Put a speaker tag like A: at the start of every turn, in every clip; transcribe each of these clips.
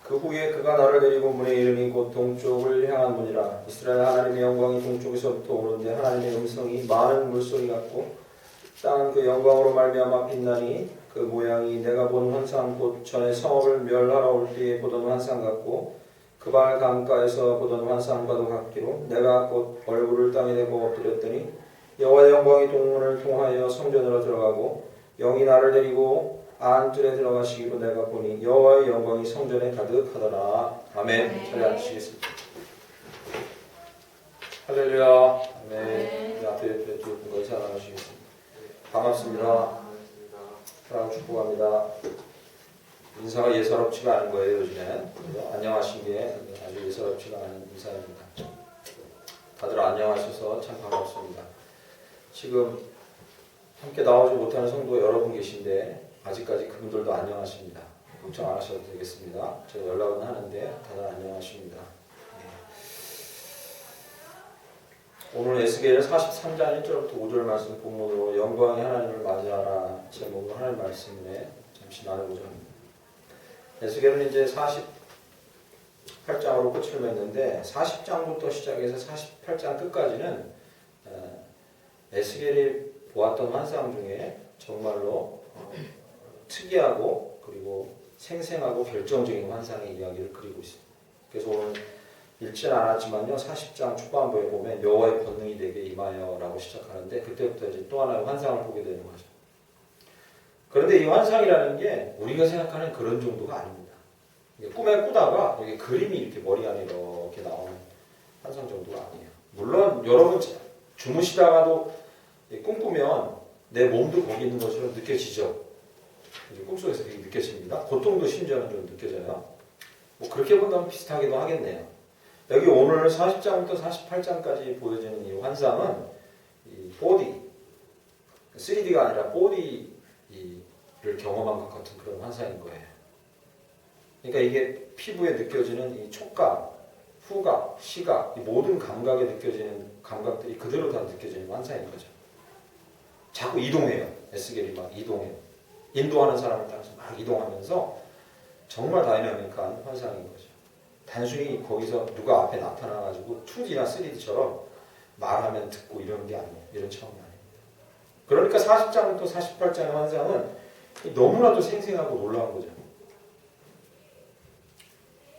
A: 그 후에 그가 나를 데리고 문의 이름이 곧 동쪽을 향한 문이라. 이스라엘 하나님의 영광이 동쪽에서부터 오는데 하나님의 음성이 많은 물소리 같고 땅은 그 영광으로 말미암아 빛나니 그 모양이 내가 본 환상 곧 전에 성읍을 멸하러 올 때에 보던 환상 같고 그발 강가에서 보던 환상과도 같기로 내가 곧 얼굴을 땅에 대고 엎드렸더니 여호와의 영광이 동문을 통하여 성전으로 들어가고 영이 나를 데리고 안뜰에 들어가시기로 내가 보니 여호와의 영광이 성전에 가득하더라. 아멘. 잘 앉으시겠습니다. 할렐루야. 아멘. 앞에 두 분과 사랑하시겠습니다. 반갑습니다. 사랑 축복합니다. 인사가 예사롭지가 않은 거예요. 요즘에 안녕하신 게 아주 예사롭지가 않은 인사입니다. 다들 안녕하셔서 참 반갑습니다. 지금 함께 나오지 못하는 성도 여러분 계신데 아직까지 그분들도 안녕하십니다. 걱정 안 하셔도 되겠습니다. 제가 연락은 하는데 다들 안녕하십니다. 오늘 에스겔 43장 1절부터 5절 말씀 본문으로 영광의 하나님을 맞이하라 제목으로 하나님 말씀에 잠시 나누고자 합니다. 에스겔은 이제 48장으로 끝을 맺는데 40장부터 시작해서 48장 끝까지는 에스겔이 보았던 환상 중에 정말로 특이하고 그리고 생생하고 결정적인 환상의 이야기를 그리고 있습니다. 그래서 오늘 읽지는 않았지만요. 40장 초반부에 보면 여호와의 권능이 내게 임하여 라고 시작하는데 그때부터 이제 또 하나의 환상을 보게 되는 거죠. 그런데 이 환상이라는 게 우리가 생각하는 그런 정도가 아닙니다. 꿈에 꾸다가 여기 그림이 이렇게 머리 안에 이렇게 나오는 환상 정도가 아니에요. 물론 여러분 주무시다가도 꿈꾸면 내 몸도 거기 있는 것처럼 느껴지죠. 꿈속에서 그게 느껴집니다. 고통도 심지어는 좀 느껴져요. 뭐 그렇게 본다면 비슷하기도 하겠네요. 여기 오늘 40장부터 48장까지 보여지는 이 환상은 이 4D, 3D가 아니라 4D를 경험한 것 같은 그런 환상인 거예요. 그러니까 이게 피부에 느껴지는 이 촉감, 후각, 시각, 이 모든 감각에 느껴지는 감각들이 그대로 다 느껴지는 환상인 거죠. 자꾸 이동해요. 에스겔이 막 이동해요. 인도하는 사람을 따라서 막 이동하면서 정말 다이나믹한 환상인 거죠. 단순히 거기서 누가 앞에 나타나가지고 2D나 3D처럼 말하면 듣고 이런 게 아니에요. 이런 차원이 아닙니다. 그러니까 40장부터 48장의 환상은 너무나도 생생하고 놀라운 거죠.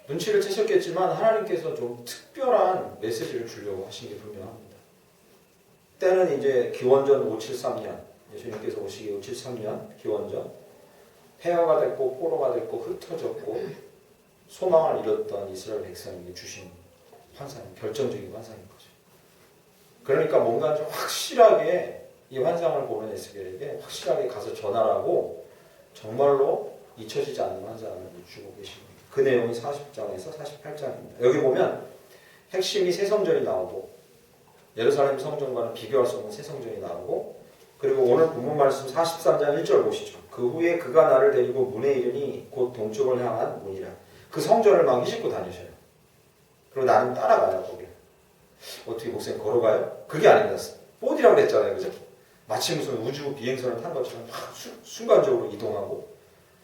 A: 눈치를 채셨겠지만 하나님께서 좀 특별한 메시지를 주려고 하신 게 분명합니다. 때는 이제 기원전 573년, 예수님께서 오시기 573년 기원전, 폐허가 됐고 포로가 됐고 흩어졌고 소망을 잃었던 이스라엘 백성에게 주신 환상, 결정적인 환상인 거죠. 그러니까 뭔가 좀 확실하게 이 환상을 보는 에스겔에게 확실하게 가서 전하라고 정말로 잊혀지지 않는 환상을 주고 계십니다. 그 내용이 40장에서 48장입니다. 여기 보면 핵심이 새 성전이 나오고 예루살렘 성전과는 비교할 수 없는 새 성전이 나오고 그리고 오늘 본문 말씀 43장 1절 보시죠. 그 후에 그가 나를 데리고 문에 이르니 곧 동쪽을 향한 문이라. 그 성전을 막 휘젓고 다니셔요. 그리고 나는 따라가요. 거기를. 어떻게 목사님 걸어가요? 그게 아닙니다. 4D라고 그랬잖아요. 그죠? 마치 무슨 우주 비행선을 탄 것처럼 막 순간적으로 이동하고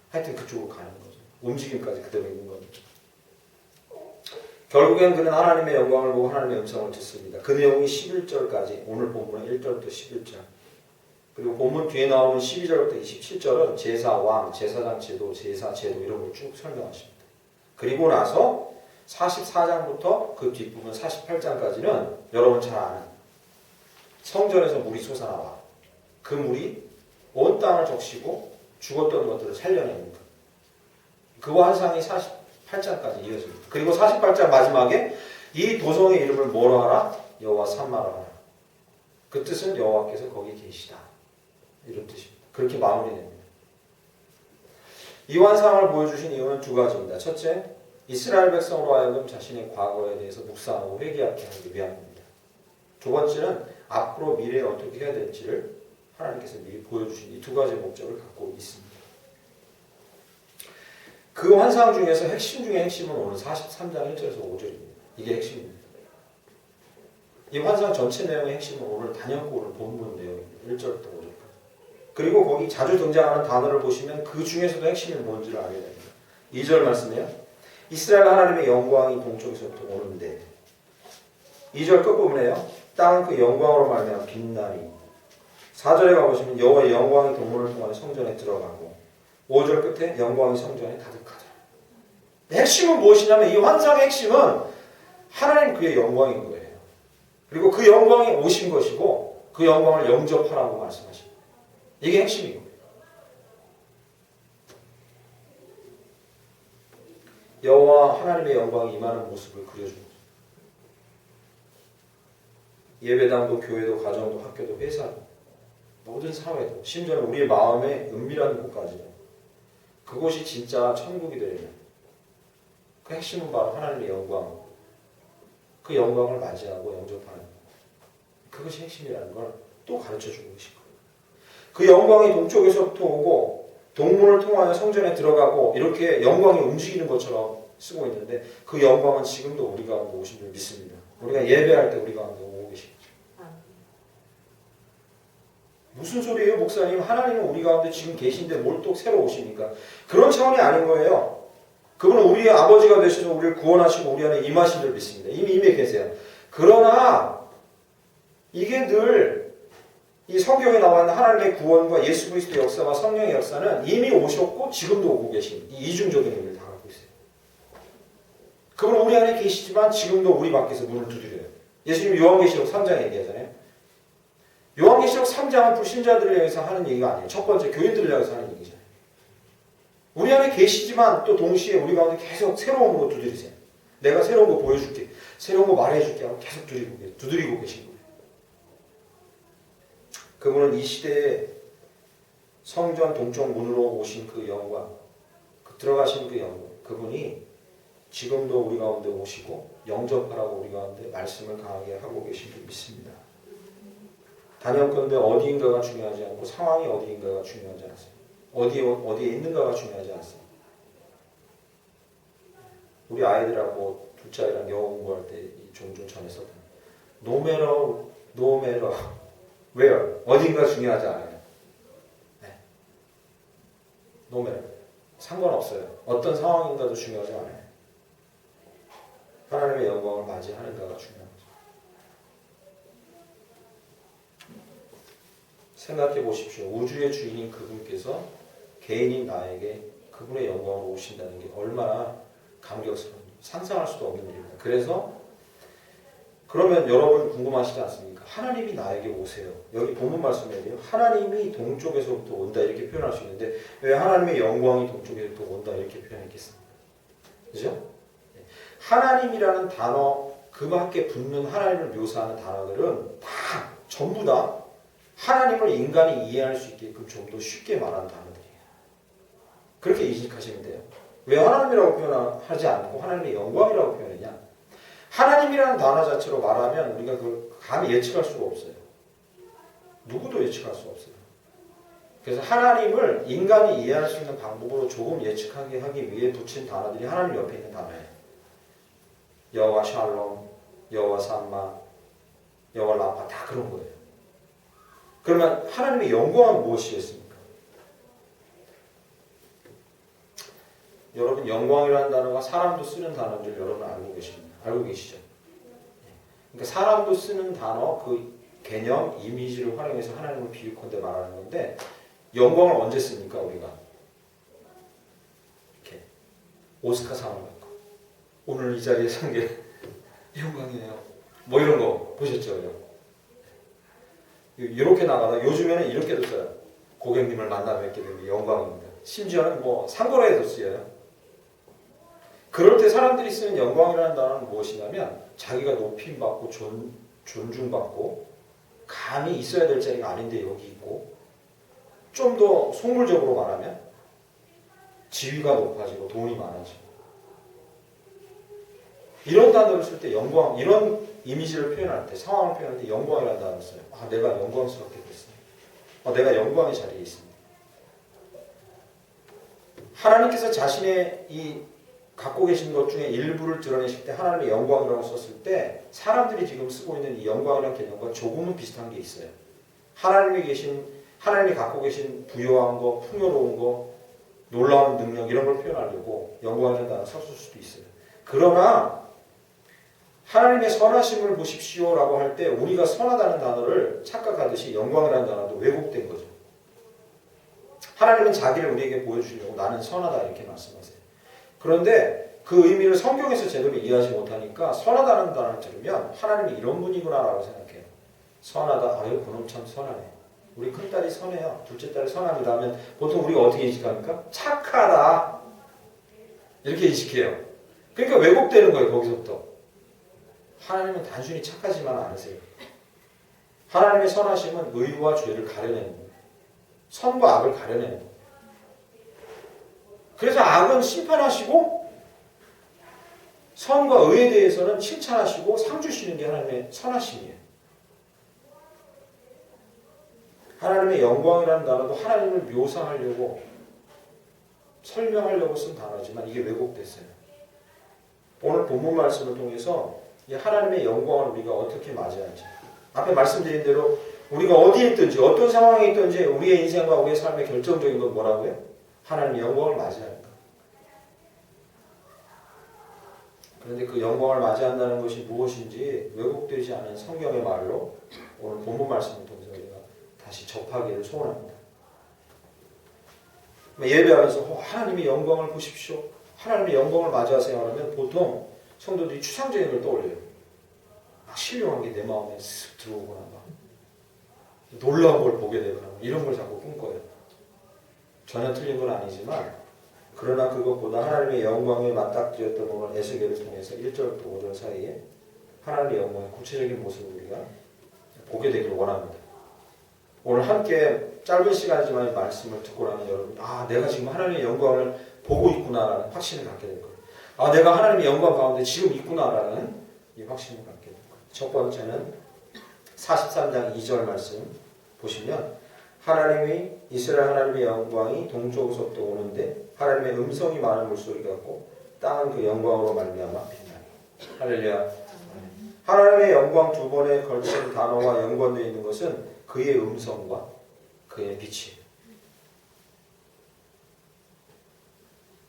A: 하여튼 그쪽으로 가는 거죠. 움직임까지 그대로 있는 겁니다. 결국엔 그는 하나님의 영광을 보고 하나님의 음성을 듣습니다. 그 내용이 11절까지 오늘 본문은 1절부터 11절 그리고 본문 뒤에 나오는 12절부터 27절은 제사, 왕, 제사장 제도, 제사 제도 이런 걸 쭉 설명하십니다. 그리고 나서 44장부터 그 뒷부분 48장까지는 여러분 잘 아는 성전에서 물이 솟아나와 그 물이 온 땅을 적시고 죽었던 것들을 살려내는 것. 그 환상이 48장까지 이어집니다. 그리고 48장 마지막에 이 도성의 이름을 뭐로 하라? 여호와 삼마라 하라. 그 뜻은 여호와께서 거기 계시다. 이런 뜻입니다. 그렇게 마무리됩니다. 이 환상을 보여주신 이유는 두 가지입니다. 첫째, 이스라엘 백성으로 하여금 자신의 과거에 대해서 묵상하고 회개하게 하기 위함입니다. 두 번째는 앞으로 미래에 어떻게 해야 될지를 하나님께서 미리 보여주신 이 두 가지 목적을 갖고 있습니다. 그 환상 중에서 핵심 중에 핵심은 오늘 43장 1절에서 5절입니다. 이게 핵심입니다. 이 환상 전체 내용의 핵심은 오늘 단연코 오늘 본문 내용입니다. 1절부터 5절까지. 그리고 거기 자주 등장하는 단어를 보시면 그 중에서도 핵심이 뭔지를 알게 됩니다. 2절 말씀이에요. 이스라엘 하나님의 영광이 동쪽에서부터 오는데 2절 끝부분에요. 땅은 그 영광으로 말미암아 빛나니 4절에 가보시면 여호와의 영광이 동문을 통하여 성전에 들어가고 5절 끝에 영광이 성전에 가득하더라. 핵심은 무엇이냐면 이 환상의 핵심은 하나님 그의 영광인 거예요. 그리고 그 영광이 오신 것이고 그 영광을 영접하라고 말씀하십니다. 이게 핵심인 거예요. 여호와 하나님의 영광이 임하는 모습을 그려줍니다. 예배당도 교회도 가정도 학교도 회사도 모든 사회도 심지어는 우리의 마음의 은밀한 곳까지 그곳이 진짜 천국이 되려면 그 핵심은 바로 하나님의 영광, 그 영광을 맞이하고 영접하는 그것이 핵심이라는 걸 또 가르쳐주고 계신 거예요. 그 영광이 동쪽에서부터 오고 동문을 통하여 성전에 들어가고 이렇게 영광이 움직이는 것처럼 쓰고 있는데 그 영광은 지금도 우리 가운데 오신 줄 믿습니다. 우리가 예배할 때 우리 가운데 오고 계십니다. 무슨 소리예요, 목사님? 하나님은 우리 가운데 지금 계신데 뭘 또 새로 오십니까? 그런 차원이 아닌 거예요. 그분은 우리의 아버지가 되셔서 우리를 구원하시고 우리 안에 임하신 줄 믿습니다. 이미 임해 계세요. 그러나 이게 늘 이 성경에 나와 있는 하나님의 구원과 예수 그리스도의 역사와 성령의 역사는 이미 오셨고 지금도 오고 계신 이 이중적인 의미를 다 갖고 있어요. 그분은 우리 안에 계시지만 지금도 우리 밖에서 문을 두드려요. 예수님 요한계시록 3장에 얘기하잖아요. 요한계시록 3장은 불신자들을 향해서 하는 얘기가 아니에요. 첫 번째 교인들을 향해서 하는 얘기잖아요. 우리 안에 계시지만 또 동시에 우리 가운데 계속 새로운 거 두드리세요. 내가 새로운 거 보여줄게. 새로운 거 말해줄게 하고 계속 두드리고 계신 거예요. 그분은 이 시대에 성전 동쪽 문으로 오신 그 영광, 들어가신 그 영광, 그분이 지금도 우리 가운데 오시고 영접하라고 우리 가운데 말씀을 강하게 하고 계신 줄 믿습니다. 단연컨대 어디인가가 중요하지 않고 상황이 어디인가가 중요하지 않았어요. 어디에 있는가가 중요하지 않습니다. 우리 아이들하고 둘째 아이랑 영어 공부할 때 종종 전했었던 No matter where 어딘가 중요하지 않아요. 네. No matter 상관없어요. 어떤 상황인가도 중요하지 않아요. 하나님의 영광을 맞이하는가가 중요한 거죠. 생각해 보십시오. 우주의 주인인 그분께서 개인인 나에게 그분의 영광으로 오신다는 게 얼마나 감격스러운, 상상할 수도 없는 일입니다. 그러면 여러분 궁금하시지 않습니까? 하나님이 나에게 오세요. 여기 본문 말씀에요. 하나님이 동쪽에서부터 온다 이렇게 표현할 수 있는데 왜 하나님의 영광이 동쪽에서부터 온다 이렇게 표현했겠습니까? 그죠? 하나님이라는 단어 그 밖에 붙는 하나님을 묘사하는 단어들은 다 전부 다 하나님을 인간이 이해할 수 있게끔 좀 더 쉽게 말하는 단어들이에요. 그렇게 인식하시면 돼요. 왜 하나님이라고 표현하지 않고 하나님의 영광이라고 표현했냐? 하나님이라는 단어 자체로 말하면 우리가 그걸 감히 예측할 수가 없어요. 누구도 예측할 수 없어요. 그래서 하나님을 인간이 이해할 수 있는 방법으로 조금 예측하게 하기 위해 붙인 단어들이 하나님 옆에 있는 단어예요. 여호와 샬롬, 여호와 삼마, 여호와 라파 다 그런 거예요. 그러면 하나님의 영광은 무엇이겠습니까? 여러분 영광이라는 단어가 사람도 쓰는 단어인 줄 여러분 알고 계십니다. 알고 계시죠? 그러니까 사람도 쓰는 단어 그 개념, 이미지를 활용해서 하나님을 비유컨대 말하는 건데 영광을 언제 씁니까 우리가? 이렇게 오스카상을 받고 오늘 이 자리에 선 게 영광이에요. 뭐 이런 거 보셨죠? 이렇게 나가다 요즘에는 이렇게도 써요. 고객님을 만나 뵙게 된 게 영광입니다. 심지어는 뭐 상고라에도 쓰여요. 그럴 때 사람들이 쓰는 영광이라는 단어는 무엇이냐면 자기가 높임받고 존중받고 감히 있어야 될 자리가 아닌데 여기 있고 좀 더 속물적으로 말하면 지위가 높아지고 돈이 많아지고 이런 단어를 쓸 때 영광, 이런 이미지를 표현할 때 상황을 표현할 때 영광이라는 단어를 써요. 아, 내가 영광스럽게 됐습니다. 내가 영광의 자리에 있습니다. 하나님께서 자신의 이 갖고 계신 것 중에 일부를 드러내실 때 하나님의 영광이라고 썼을 때 사람들이 지금 쓰고 있는 이 영광이라는 개념과 조금은 비슷한 게 있어요. 하나님이 갖고 계신 부요한 거, 풍요로운 거, 놀라운 능력 이런 걸 표현하려고 영광이라는 단어 썼을 수도 있어요. 그러나 하나님의 선하심을 보십시오라고 할 때 우리가 선하다는 단어를 착각하듯이 영광이라는 단어도 왜곡된 거죠. 하나님은 자기를 우리에게 보여주려고 나는 선하다 이렇게 말씀하세요. 그런데 그 의미를 성경에서 제대로 이해하지 못하니까 선하다는 단어를 들으면 하나님이 이런 분이구나라고 생각해요. 선하다. 아유 그놈 참 선하네. 우리 큰딸이 선해요. 둘째 딸이 선합니다 하면 보통 우리가 어떻게 인식합니까? 착하다. 이렇게 인식해요. 그러니까 왜곡되는 거예요. 거기서부터. 하나님은 단순히 착하지만 않으세요. 하나님의 선하심은 의와 죄를 가려내는 거예요. 선과 악을 가려내는 거예요. 그래서 악은 심판하시고 선과 의에 대해서는 칭찬하시고 상 주시는 게 하나님의 선하심이에요. 하나님의 영광이라는 단어도 하나님을 묘사하려고 설명하려고 쓴 단어지만 이게 왜곡됐어요. 오늘 본문 말씀을 통해서 이 하나님의 영광을 우리가 어떻게 맞이하는지 앞에 말씀드린 대로 우리가 어디에 있든지 어떤 상황에 있든지 우리의 인생과 우리의 삶의 결정적인 건 뭐라고요? 하나님의 영광을 맞이하는 것. 그런데 그 영광을 맞이한다는 것이 무엇인지 왜곡되지 않은 성경의 말로 오늘 본문 말씀을 통해서 우리가 다시 접하기를 소원합니다. 예배하면서 하나님의 영광을 보십시오. 하나님의 영광을 맞이하세요 하면 보통 성도들이 추상적인 걸 떠올려요. 막 신령한 게 내 마음에 쓱 들어오거나 막 놀라운 걸 보게 되거나 이런 걸 자꾸 꿈꿔요. 전혀 틀린 건 아니지만 그러나 그것보다 하나님의 영광에 맞닥뜨렸던 부분 에스겔을 통해서 1절부터 5절 사이에 하나님의 영광의 구체적인 모습을 우리가 보게 되기를 원합니다. 오늘 함께 짧은 시간이지만 말씀을 듣고 나면 여러분 내가 지금 하나님의 영광을 보고 있구나라는 확신을 갖게 될 거예요. 내가 하나님의 영광 가운데 지금 있구나라는 이 확신을 갖게 될 거예요. 첫 번째는 43장 2절 말씀 보시면 하나님이 이스라엘 하나님의 영광이 동쪽에서부터 오는데 하나님의 음성이 많은 물소리 같고 땅은 그 영광으로 말미암아 빛나니. 할렐루야. 하나님의 영광 두 번에 걸친 단어와 연관되어 있는 것은 그의 음성과 그의 빛이에요.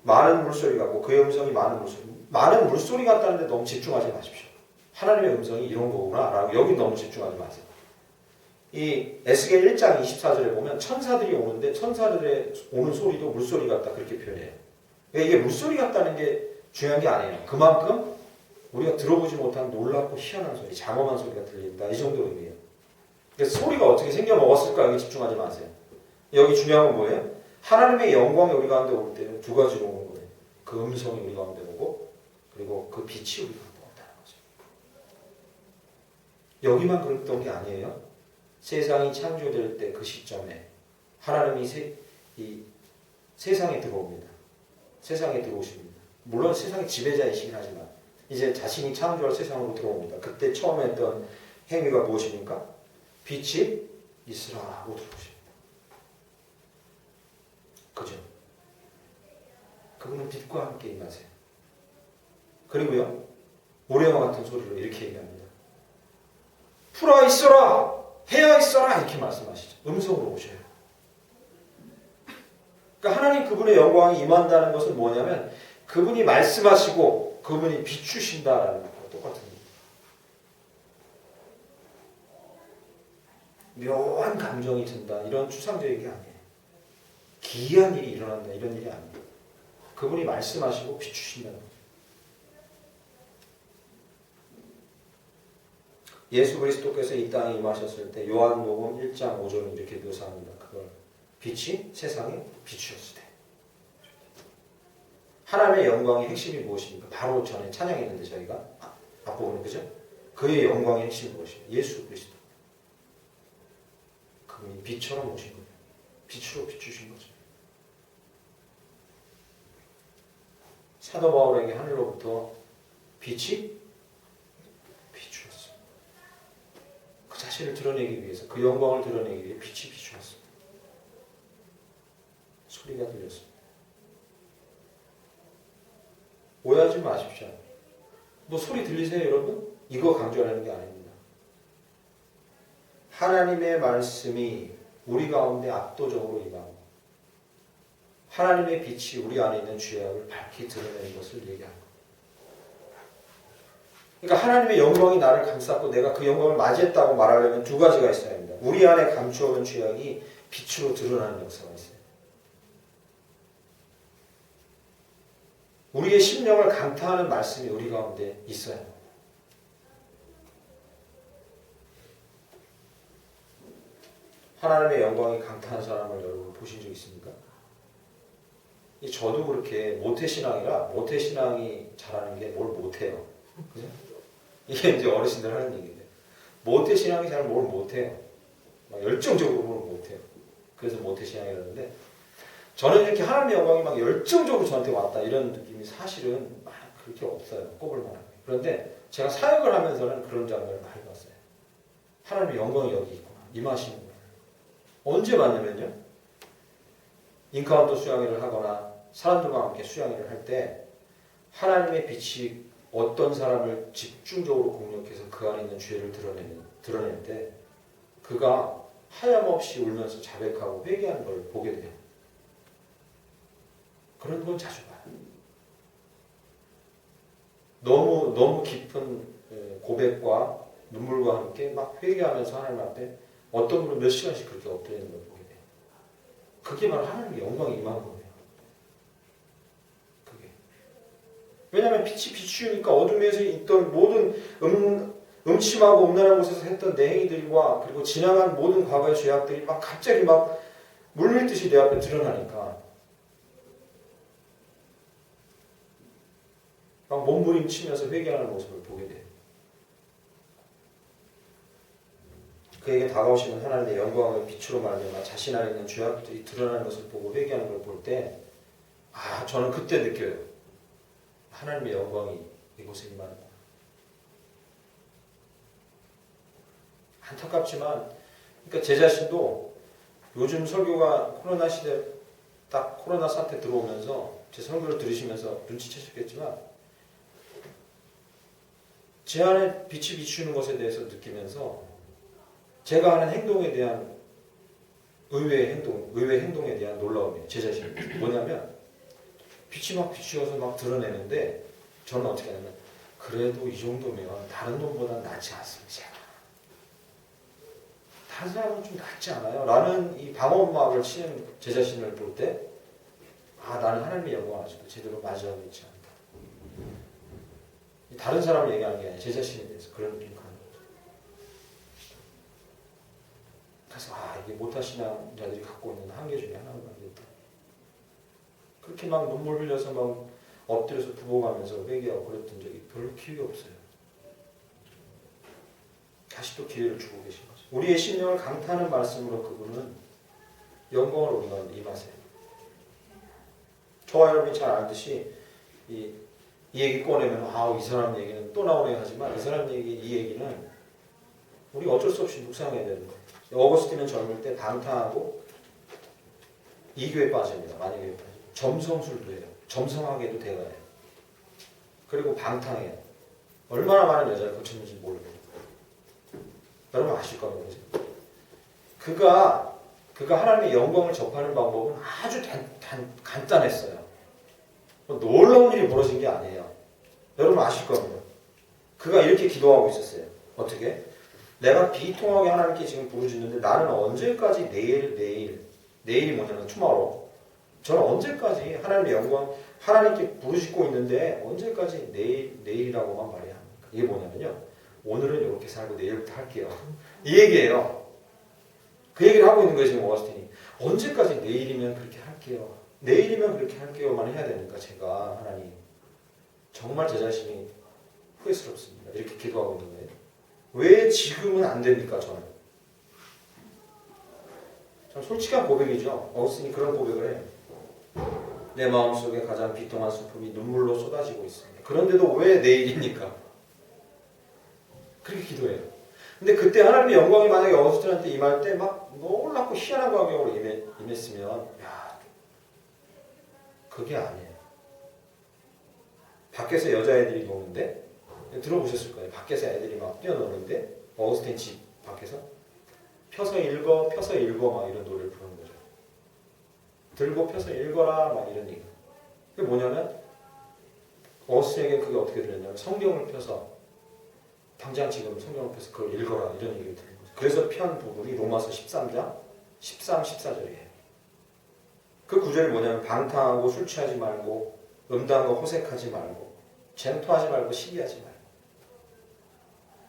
A: 많은 물소리 같고 그의 음성이 많은 물소리. 많은 물소리 같다는데 너무 집중하지 마십시오. 하나님의 음성이 이런 거구나 라고 여기 너무 집중하지 마세요. 이 에스겔 1장 24절에 보면 천사들이 오는데 천사들의 오는 소리도 물소리 같다 그렇게 표현해요. 이게 물소리 같다는 게 중요한 게 아니에요. 그만큼 우리가 들어보지 못한 놀랍고 희한한 소리, 장엄한 소리가 들린다 이 정도 의미예요. 그래서 소리가 어떻게 생겨 먹었을까 여기 집중하지 마세요. 여기 중요한 건 뭐예요? 하나님의 영광이 우리 가운데 올 때는 두 가지로 오는 거예요. 그 음성이 우리 가운데 오고 그리고 그 빛이 우리 가운데 온다는 거죠. 여기만 그랬던 게 아니에요. 세상이 창조될 때 그 시점에 하나님이 이 세상에 들어옵니다. 세상에 들어오십니다. 물론 세상의 지배자이시긴 하지만 이제 자신이 창조할 세상으로 들어옵니다. 그때 처음에 했던 행위가 무엇입니까? 빛이 있으라 하고 들어오십니다. 그죠? 그분은 빛과 함께 임하세요. 그리고요, 모래와 같은 소리로 이렇게 얘기합니다. 풀어 있어라! 해야 있어라! 이렇게 말씀하시죠. 음성으로 오셔요. 그러니까 하나님 그분의 영광이 임한다는 것은 뭐냐면 그분이 말씀하시고 그분이 비추신다라는 것과 똑같은 겁니다. 묘한 감정이 든다. 이런 추상적인 게 아니에요. 기이한 일이 일어난다. 이런 일이 아니에요. 그분이 말씀하시고 비추신다는 거죠. 예수 그리스도께서 이 땅에 임하셨을 때 요한복음 1장 5절은 이렇게 묘사합니다. 그걸 빛이 세상에 비추었을 때. 하나님의 영광의 핵심이 무엇입니까? 바로 전에 찬양했는데 저희가 앞부분에 그죠? 그의 영광의 핵심이 무엇입니까? 예수 그리스도. 그분이 빛처럼 오신 거예요. 빛으로 비추신 거죠. 사도 바울에게 하늘로부터 빛이 비추었어요. 그 자신을 드러내기 위해서, 그 영광을 드러내기 위해 빛이 비추었어요. 소리가 들렸습니다. 오해하지 마십시오. 뭐 소리 들리세요, 여러분? 이거 강조하는 게 아닙니다. 하나님의 말씀이 우리 가운데 압도적으로 임하고 하나님의 빛이 우리 안에 있는 죄악을 밝히 드러내는 것을 얘기하는 거예요. 그러니까 하나님의 영광이 나를 감쌌고 내가 그 영광을 맞이했다고 말하려면 두 가지가 있어야 합니다. 우리 안에 감추어온 죄악이 빛으로 드러나는 역사가 있어요. 우리의 심령을 강타하는 말씀이 우리 가운데 있어야 합니다. 하나님의 영광이 강타한 사람을 여러분 보신 적 있습니까? 저도 그렇게 모태신앙이라 모태신앙이 잘하는 게 뭘 못해요. 그죠? 이게 이제 어르신들 하는 얘기인데 모태신앙이 잘 뭘 못해요. 막 열정적으로 뭘 못해요. 그래서 모태신앙이라는데 저는 이렇게 하나님의 영광이 막 열정적으로 저한테 왔다 이런 느낌이 사실은 막 그렇게 없어요. 꼽을 만하게. 그런데 제가 사역을 하면서는 그런 장면을 많이 봤어요. 하나님의 영광이 여기 있구나. 임하시는 거예요. 언제 봤냐면요. 인카운터 수양회를 하거나 사람들과 함께 수양회를 할 때 하나님의 빛이 어떤 사람을 집중적으로 공략해서 그 안에 있는 죄를 드러낼 때 그가 하염없이 울면서 자백하고 회개하는 걸 보게 돼요. 그런 건 자주 봐요. 너무 깊은 고백과 눈물과 함께 막 회개하면서 하나님 앞에 어떤 분은 몇 시간씩 그렇게 엎드리는 걸 보게 돼요. 그게 바로 하나님의 영광이 임한 거예요. 그게. 왜냐하면 빛이 비추니까 어둠에서 있던 모든 음침하고 음란한 곳에서 했던 내 행위들과 그리고 지나간 모든 과거의 죄악들이 막 갑자기 막 물밀듯이 내 앞에 드러나니까 막 몸부림치면서 회개하는 모습을 보게 돼요. 그에게 다가오시는 하나님의 영광의 빛으로 말미암아 자신 안에 있는 죄악들이 드러나는 것을 보고 회개하는 걸 볼 때 저는 그때 느껴요. 하나님의 영광이 이곳에 임하는구나. 안타깝지만 그러니까 제 자신도 요즘 설교가 코로나 시대 딱 코로나 사태 들어오면서 제 설교를 들으시면서 눈치채셨겠지만 제 안에 빛이 비추는 것에 대해서 느끼면서 제가 하는 행동에 대한 의외의 행동에 대한 놀라움이에요. 제 자신. 뭐냐면 빛이 막 비추어서 막 드러내는데 저는 어떻게 하냐면 그래도 이 정도면 다른 놈보다 낫지 않습니까? 제가. 다른 사람은 좀 낫지 않아요? 라는 이 방어막을 치는 제 자신을 볼 때 나는 하나님의 영광을 아직도 제대로 맞이하고 있지 않다. 다른 사람을 얘기하는 게 아니라 제 자신에 대해서 그런 느낌이 가는 거죠. 그래서 이게 모타신앙자들이 갖고 있는 한계 중에 하나가 되겠다. 그렇게 막 눈물 흘려서 막 엎드려서 부복하면서 회개하고 그랬던 적이 별로 기회가 없어요. 다시 또 기회를 주고 계신 거죠. 우리의 심령을 강타하는 말씀으로 그분은 영광으로 우리 가운데 임하세요. 저와 여러분이 잘 알듯이 이 얘기 꺼내면 이 사람 얘기는 또 나오네 하지만 이 사람 이 얘기는 우리가 어쩔 수 없이 묵상해야 되는 거예요. 어거스틴은 젊을 때 방탕하고 이교에 빠집니다. 만유교에 빠집니다. 점성술도 해요. 점성하게도 대가해요. 그리고 방탕해요. 얼마나 많은 여자를 거쳤는지 모르겠어요. 여러분 아실 겁니다. 그가 하나님의 영광을 접하는 방법은 아주 간단했어요. 놀라운 일이 벌어진 게 아니에요. 여러분 아실 겁니다. 그가 이렇게 기도하고 있었어요. 어떻게? 내가 비통하게 하나님께 지금 부르짖는데 나는 언제까지 내일이 뭐냐면 tomorrow. 저는 언제까지 하나님의 영광 하나님께 부르짖고 있는데 언제까지 내일이라고만 말해야 합니까? 이게 뭐냐면요. 오늘은 이렇게 살고 내일부터 할게요. 이 얘기예요. 그 얘기를 하고 있는 거예요. 지금 어거스틴이. 언제까지 내일이면 그렇게 할게요. 내일이면 그렇게 할게요만 해야 되니까 제가 하나님 정말 제 자신이 후회스럽습니다. 이렇게 기도하고 있는 거예요. 왜 지금은 안 됩니까? 저는 솔직한 고백이죠. 어거스틴이 그런 고백을 해요. 내 마음속에 가장 비통한 슬픔이 눈물로 쏟아지고 있습니다. 그런데도 왜 내일입니까? 그렇게 기도해요. 근데 그때 하나님의 영광이 만약에 어거스틴한테 임할 때 막 놀랍고 희한한 광경으로 임했으면 그게 아니에요. 밖에서 여자애들이 노는데 들어보셨을 거예요. 밖에서 애들이 막 뛰어노는데 어거스틴 집 밖에서 펴서 읽어 막 이런 노래를 부르는 거죠. 들고 펴서 읽어라 막 이런 얘기. 그게 뭐냐면 어스에게 그게 어떻게 들렸냐면 성경을 펴서 당장 지금 성경을 펴서 그걸 읽어라 이런 얘기를 들은 거죠. 그래서 편 부분이 로마서 13장 13, 14절이에요. 그 구절이 뭐냐면 방탕하고 술 취하지 말고 음담과 호색하지 말고 쟁토하지 말고 시기하지 말고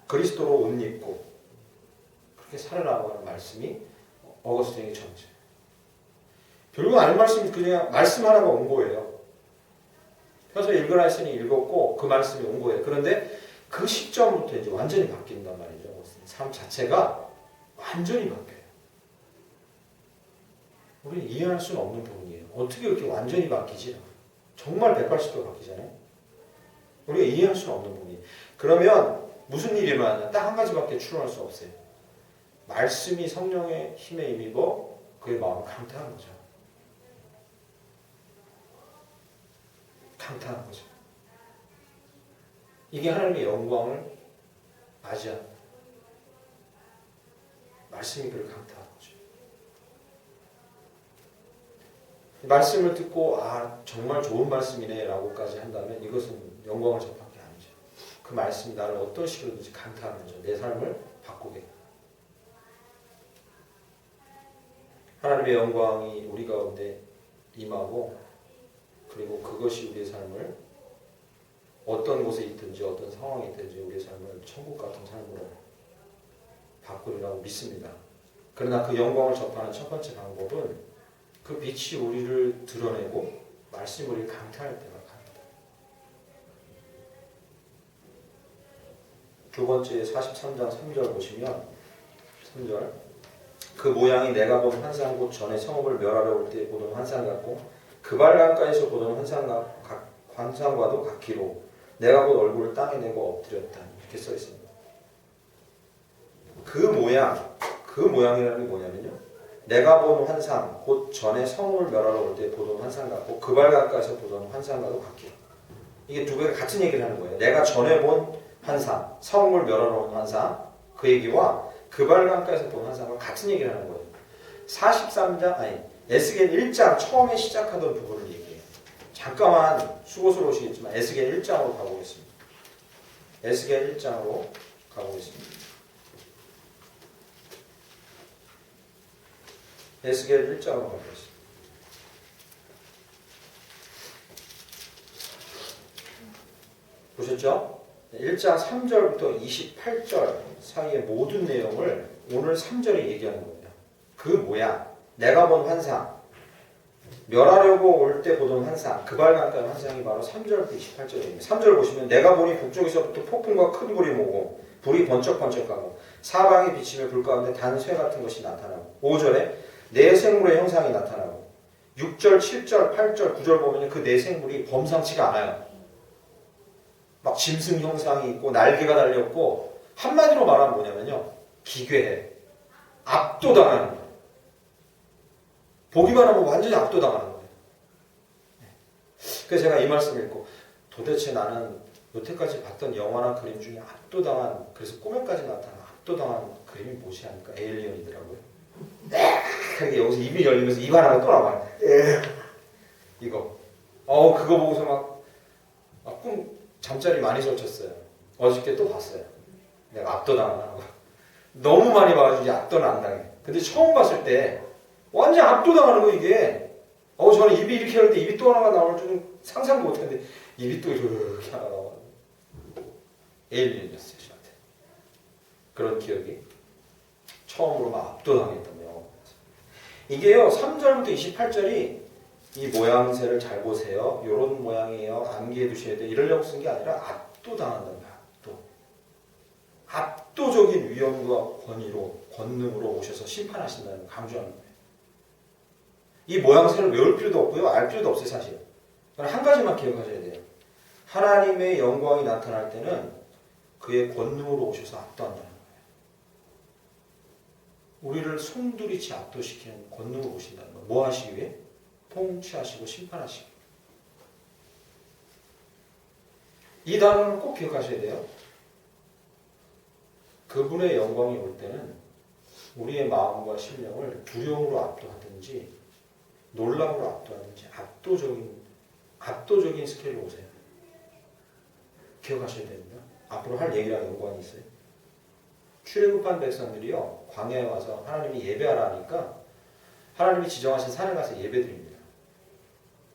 A: 그리스도로 옷 입고 그렇게 살아라고 하는 말씀이 어거스틴의 전체. 결국 알 말씀이 그냥 말씀 하나가 온 거예요. 펴서 읽으라 했으니 읽었고 그 말씀이 온 거예요. 그런데 그 시점부터 이제 완전히 바뀐단 말이죠. 삶 자체가 완전히 바뀌어요. 우리는 이해할 수는 없는 부분이에요. 어떻게 이렇게 완전히 바뀌지? 정말 180도 바뀌잖아요. 우리가 이해할 수는 없는 부분이에요. 그러면 무슨 일이 일어나냐? 딱 한 가지밖에 추론할 수 없어요. 말씀이 성령의 힘에 힘입어 그의 마음을 강타한 거죠. 강타한 거죠. 이게 하나님의 영광을 맞이한 말씀이 그를 강타한 거죠. 말씀을 듣고 아 정말 좋은 말씀이네 라고까지 한다면 이것은 영광을 접한 게 아니죠. 그 말씀이 나를 어떤 식으로든지 강타하는 거죠. 내 삶을 바꾸게. 하나님의 영광이 우리 가운데 임하고 그리고 그것이 우리의 삶을 어떤 곳에 있든지 어떤 상황에 있든지 우리의 삶을 천국 같은 삶으로 바꾸리라고 믿습니다. 그러나 그 영광을 접하는 첫 번째 방법은 그 빛이 우리를 드러내고 말씀이 우리를 강타할 때가 갑니다. 두 번째 43장 3절 보시면 3절 그 모양이 내가 본 환상 곧 전에 성읍을 멸하러 올 때 보던 환상 같고 그발강가에서 보던 환상과도 같기로 내가 본 얼굴을 땅에 내고 엎드렸다. 이렇게 써 있습니다. 그 모양이라는 게 뭐냐면요. 내가 본 환상, 곧 전에 성을 멸하러 올 때 보던 환상 같고 그발강가에서 보던 환상과도 같기로. 이게 두 개가 같은 얘기를 하는 거예요. 내가 전에 본 환상, 성을 멸하러 온 환상, 그 얘기와 그발강가에서 본 환상과 같은 얘기를 하는 거예요. 43장, 에스겔 1장 처음에 시작하던 부분을 얘기해요. 잠깐만 수고스러우시겠지만 에스겔 1장으로 가보겠습니다. 에스겔 1장으로 가보겠습니다. 에스겔 1장으로 가보겠습니다. 보셨죠? 1장 3절부터 28절 사이의 모든 내용을 오늘 3절에 얘기하는 거예요. 그 모양, 내가 본 환상, 멸하려고 올 때 보던 환상, 그발강가의 환상이 바로 3절부터 28절입니다. 3절 보시면 내가 보니 북쪽에서부터 폭풍과 큰 불이 모고 불이 번쩍번쩍하고 사방에 비치며 불 가운데 단쇠 같은 것이 나타나고 5절에 네 생물의 형상이 나타나고 6절, 7절, 8절, 9절 보면 그 네 생물이 범상치가 않아요. 막 짐승 형상이 있고 날개가 달렸고 한마디로 말하면 뭐냐면요. 기괴해. 압도당하는 거예요. 보기만 하면 완전히 압도당하는 거예요. 그래서 제가 이 말씀을 읽고 도대체 나는 여태까지 봤던 영화나 그림 중에 압도당한 그래서 꿈에까지 나타난 압도당한 그림이 뭐지 하니까 에일리언이더라고요. 이렇게 여기서 입이 열리면서 입 하나가 또 나와요. 이거. 그거 보고서 막 잠자리 많이 설쳤어요. 어저께 또 봤어요. 내가 압도당하나. 너무 많이 봐가지고 이제 압도는 안 당해. 근데 처음 봤을 때 완전 압도당하는 거 이게. 저는 입이 이렇게 할 때 입이 또 하나가 나올 줄은 상상도 못했는데 입이 또 이렇게 하나 나와. 에일리언이었어요, 저한테. 그런 기억이 처음으로 막 압도당했던 영화. 이게요, 3절부터 28절이 이 모양새를 잘 보세요. 이런 모양이에요. 암기해 두셔야 돼요. 이러려고 쓴 게 아니라 압도당한다는 거야. 압도적인 위엄과 권능으로 오셔서 심판하신다는 걸 강조하는 거예요. 이 모양새를 외울 필요도 없고요. 알 필요도 없어요, 사실. 한 가지만 기억하셔야 돼요. 하나님의 영광이 나타날 때는 그의 권능으로 오셔서 압도한다는 거예요. 우리를 송두리치 압도시키는 권능으로 오신다는 거예요. 뭐 하시기 위해? 통치하시고 심판하시기. 이 단어는 꼭 기억하셔야 돼요. 그분의 영광이 올 때는 우리의 마음과 심령을 두려움으로 압도하든지 놀라움으로 압도하든지 압도적인 스케일로 오세요. 기억하셔야 됩니다. 앞으로 할 얘기랑 연관이 있어요. 출애굽한 백성들이요, 광야에 와서 하나님이 예배하라 하니까 하나님이 지정하신 산에 가서 예배드립니다.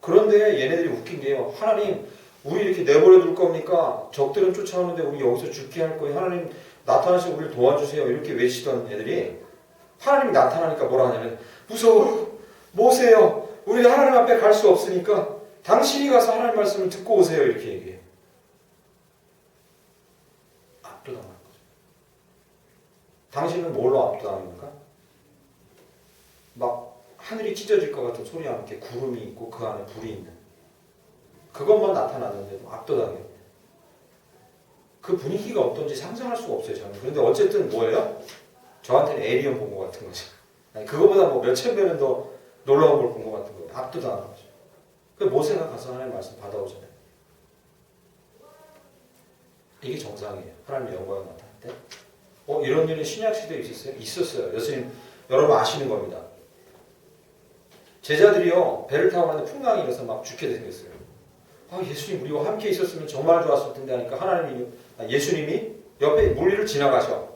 A: 그런데 얘네들이 웃긴 게요, 하나님 우리 이렇게 내버려 둘 겁니까? 적들은 쫓아오는데 우리 여기서 죽게 할 거예요. 하나님 나타나셔서 우리를 도와주세요. 이렇게 외치던 애들이 하나님이 나타나니까 뭐라 하냐면, 무서워, 모세요, 우리가 하나님 앞에 갈 수 없으니까 당신이 가서 하나님 말씀을 듣고 오세요. 이렇게 얘기해요. 압도당한 거죠. 당신은 뭘로 압도당합니까? 막 하늘이 찢어질 것 같은 소리와 함께 구름이 있고 그 안에 불이 있는, 그것만 나타났는데도 압도당해요. 그 분위기가 어떤지 상상할 수가 없어요, 저는. 그런데 어쨌든 뭐예요? 저한테는 에이리언 본 것 같은 거죠. 아니, 그거보다 뭐 몇천 배는 더 놀라운 걸 본 것 같은 거예요. 압도당한 거죠. 그 모세가 가서 하나님 말씀 받아오잖아요. 이게 정상이에요. 하나님의 영광이 나타날 때. 이런 일은 신약 시대에 있었어요? 있었어요. 예수님, 여러분 아시는 겁니다. 제자들이요, 배를 타고 가는데 풍랑이 일어서 막 죽게 생겼어요. 예수님 우리와 함께 있었으면 정말 좋았을 텐데 하니까 예수님이 옆에 물리를 지나가셔.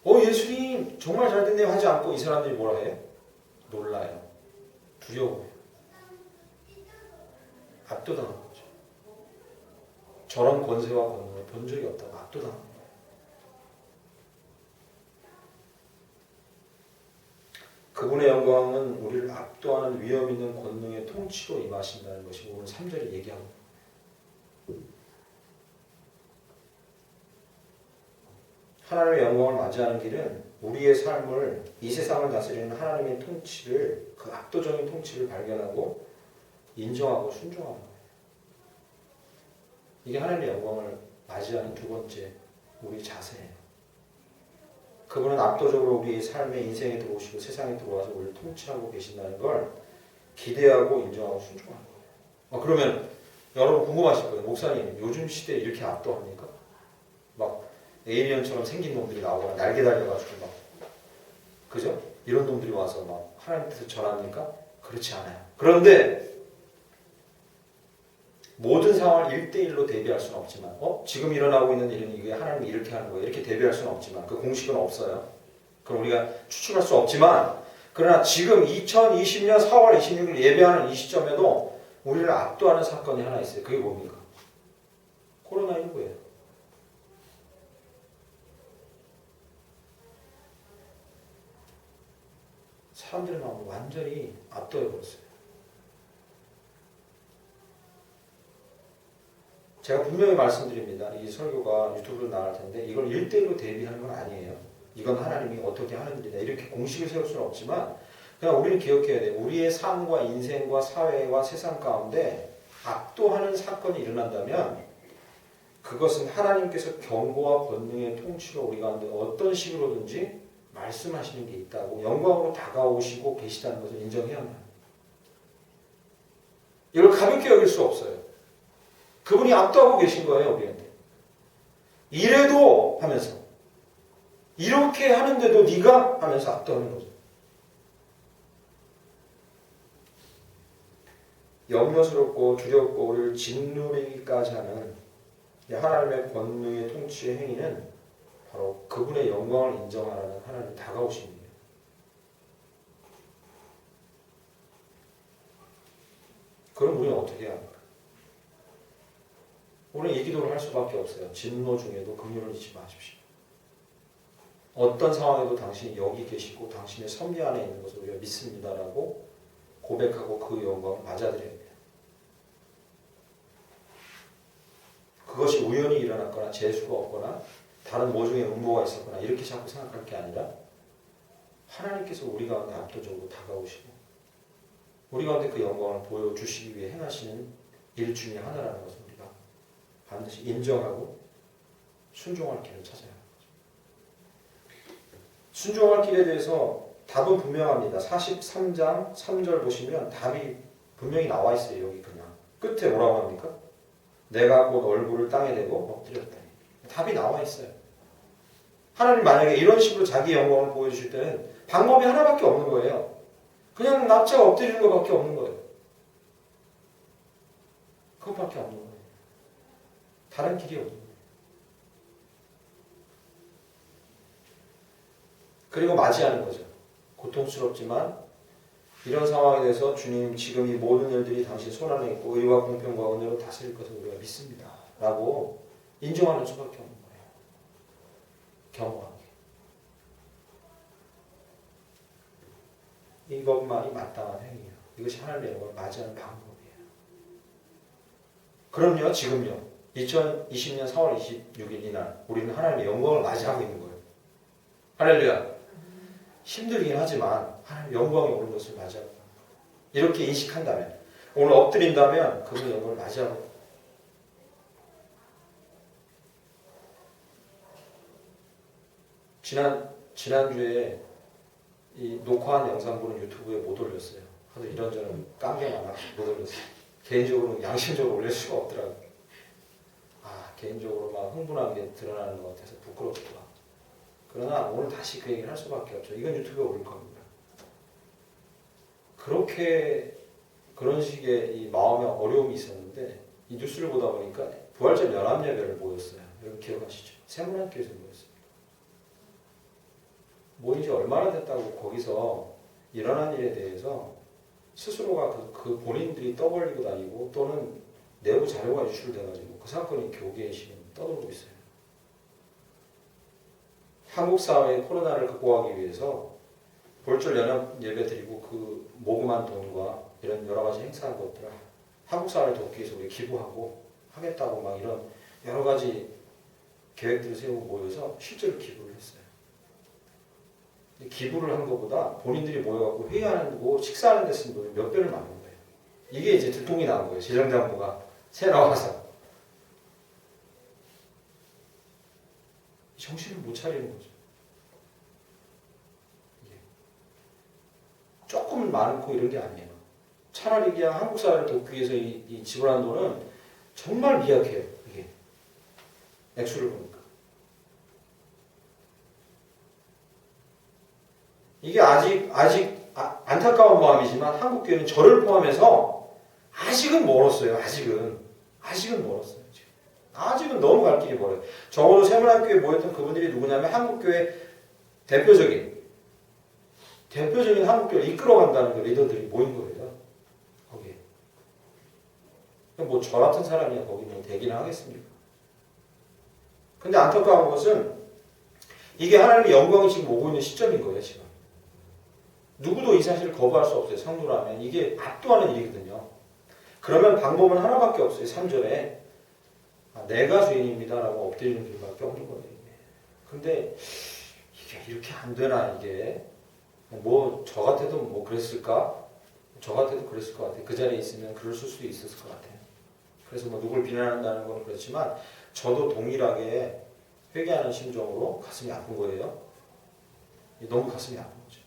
A: 예수님 정말 잘 됐네요 하지 않고 이 사람들이 뭐라 해요? 놀라요. 두려워해요. 압도당한 거죠. 저런 권세와 권능을 본 적이 없다고 압도당한 거예요. 그분의 영광은 우리를 압도하는 위험 있는 권능의 통치로 임하신다는 것이 오늘 3절에 얘기하고, 하나님의 영광을 맞이하는 길은 우리의 삶을, 이 세상을 다스리는 하나님의 통치를, 그 압도적인 통치를 발견하고 인정하고 순종하는 거예요. 이게 하나님의 영광을 맞이하는 두 번째 우리 자세예요. 그분은 압도적으로 우리의 삶의 인생에 들어오시고 세상에 들어와서 우리를 통치하고 계신다는 걸 기대하고 인정하고 순종하는 거예요. 그러면 여러분 궁금하실 거예요. 목사님, 요즘 시대에 이렇게 압도합니까? 막 에이리언처럼 생긴 놈들이 나오거나 날개 달려가지고 막, 그죠? 이런 놈들이 와서 막 하나님 뜻을 전합니까? 그렇지 않아요. 그런데 모든 상황을 1대1로 대비할 수는 없지만, 지금 일어나고 있는 일은 이게 하나님이 이렇게 하는 거예요, 이렇게 대비할 수는 없지만, 그 공식은 없어요. 그럼 우리가 추측할 수 없지만, 그러나 지금 2020년 4월 26일 예배하는 이 시점에도 우리를 압도하는 사건이 하나 있어요. 그게 뭡니까? 코로나19예요. 사람들의 마음을 완전히 압도해버렸어요. 제가 분명히 말씀드립니다. 이 설교가 유튜브로 나갈 텐데 이걸 1대1로 대비하는 건 아니에요. 이건 하나님이 어떻게 하는 일이다, 이렇게 공식을 세울 수는 없지만, 그냥 우리는 기억해야 돼요. 우리의 삶과 인생과 사회와 세상 가운데 압도하는 사건이 일어난다면 그것은 하나님께서 경고와 권능의 통치로 우리 가운데 어떤 식으로든지 말씀하시는 게 있다고, 영광으로 다가오시고 계시다는 것을 인정해야 합니다. 이걸 가볍게 여길 수 없어요. 그분이 압도하고 계신 거예요, 우리한테. 이래도 하면서, 이렇게 하는데도 네가 하면서 압도하는 거죠. 염려스럽고 두렵고 우리를 짓누르기까지 하는 하나님의 권능의 통치의 행위는 바로 그분의 영광을 인정하라는 하나님의 다가오심이에요. 그럼 우리는 어떻게 해야 합니까? 우리는 이 기도를 할 수밖에 없어요. 진노 중에도 긍휼을 잊지 마십시오. 어떤 상황에도 당신이 여기 계시고 당신의 섭리 안에 있는 것을 우리가 믿습니다라고 고백하고 그 영광을 맞아들여야 돼요. 그것이 우연히 일어났거나 재수가 없거나 다른 모종의 음모가 있었거나 이렇게 자꾸 생각할 게 아니라 하나님께서 우리 가운데 압도적으로 다가오시고 우리 가운데 그 영광을 보여주시기 위해 행하시는 일 중에 하나라는 것을 우리가 반드시 인정하고 순종할 길을 찾아야 합니다. 순종할 길에 대해서 답은 분명합니다. 43장 3절 보시면 답이 분명히 나와 있어요. 여기 그냥 끝에 뭐라고 합니까? 내가 곧 얼굴을 땅에 대고 엎드렸다니. 답이 나와 있어요. 하나님 만약에 이런 식으로 자기 영광을 보여주실 때는 방법이 하나밖에 없는 거예요. 그냥 납작 엎드리는 것밖에 없는 거예요. 그것밖에 없는 거예요. 다른 길이 없는 거예요. 그리고 맞이하는 거죠. 고통스럽지만 이런 상황에 대해서 주님 지금 이 모든 일들이 당신 손 안에 있고 의와 공평과 은혜로 다스릴 것을 우리가 믿습니다. 라고 인정하는 수밖에 없는 거예요. 경험하게. 이것만이 마땅한 행위예요. 이것이 하나님의 영광을 맞이하는 방법이에요. 그럼요, 지금요. 2020년 4월 26일 이날 우리는 하나님의 영광을 맞이하고 있는 거예요. 할렐루야. 힘들긴 하지만 하나님의 영광이 오는 것을 맞이하고 이렇게 인식한다면 오늘 엎드린다면 그분의 영광을 맞이하고 지난주에 이 녹화한 영상분은 유튜브에 못 올렸어요. 하도 이런저런 깡게 많아 못 올렸어요. 개인적으로 양심적으로 올릴 수가 없더라고요. 개인적으로 막 흥분한 게 드러나는 것 같아서 부끄럽더라. 그러나 오늘 다시 그 얘기를 할 수밖에 없죠. 이건 유튜브에 올릴 겁니다. 그런 식의 이 마음의 어려움이 있었는데 이 뉴스를 보다 보니까 부활절 연합예배를 모였어요. 여러분 기억하시죠? 세문학교에서 모였습니다. 모인 지 얼마나 됐다고 거기서 일어난 일에 대해서 스스로가 그 본인들이 떠벌리고 다니고 또는 내부 자료가 유출돼가지고 그 사건이 교계에 지금 떠돌고 있어요. 한국 사회의 코로나를 극복하기 위해서 부활절 연합 예배 드리고 그 모금한 돈과 이런 여러 가지 행사한 것들을 한국 사회를 돕기 위해서 우리 기부하고 하겠다고 막 이런 여러 가지 계획들을 세우고 모여서 실제로 기부를 했어요. 기부를 한 것보다 본인들이 모여갖고 회의하고 식사하는 데 쓴 돈이 몇 배를 많은 거예요. 이게 이제 들통이 난 거예요. 재정장부가 새 나와서. 정신을 못 차리는 거죠. 이게. 조금 많고 이런 게 아니에요. 차라리 그냥 한국 사회를 돕기 위해서 이 지불한 돈은 정말 미약해요. 이게. 액수를 보니까. 이게 아직 안타까운 마음이지만 한국교회는 저를 포함해서 아직은 멀었어요. 아직은 멀었어요. 지금. 아직은 너무 갈 길이 멀어요. 적어도 세문학교에 모였던 그분들이 누구냐면 한국교회 대표적인 한국교회를 이끌어간다는 그 리더들이 모인 거예요. 거기에. 뭐 저 같은 사람이야 거기 뭐 되기는 하겠습니까? 근데 안타까운 것은 이게 하나님의 영광이 지금 오고 있는 시점인 거예요. 지금. 누구도 이 사실을 거부할 수 없어요. 성도라면. 이게 압도하는 일이거든요. 그러면 방법은 하나밖에 없어요. 3절에 내가 죄인입니다 라고 엎드리는 길밖에 없는 거예요. 근데 이게 이렇게 안 되나 이게. 뭐 저 같아도 뭐 그랬을까? 저 같아도 그랬을 것 같아요. 그 자리에 있으면 그럴 수도 있었을 것 같아요. 그래서 뭐 누굴 비난한다는 건 그렇지만 저도 동일하게 회개하는 심정으로 가슴이 아픈 거예요. 너무 가슴이 아픈 거죠.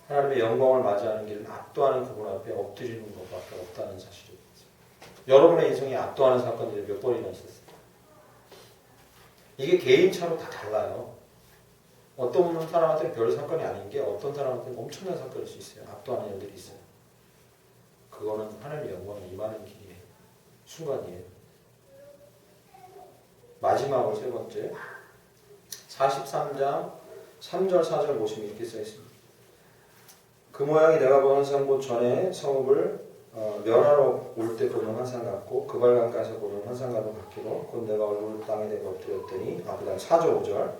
A: 하나님의 영광을 맞이하는 길은 압도하는 그분 앞에 엎드리는 것밖에 없다는 사실입니다. 여러분의 인생에 압도하는 사건들이 몇 번이나 있었어요. 이게 개인차로 다 달라요. 어떤 사람한테는 별 사건이 아닌 게 어떤 사람한테는 엄청난 사건일 수 있어요. 압도하는 일들이 있어요. 그거는 하나님의 영광이 임하는 길이에요. 순간이에요. 마지막으로 세 번째 43장 3절 4절 보시면 이렇게 써 있습니다. 그 모양이 내가 보는 상보 전에 성읍을 멸하러 올 때 보는 환상 같고 그 발강가에서 보는 환상과도 같기로 곧 내가 얼굴을 땅에 대고 엎드렸더니 그 다음 4절 5절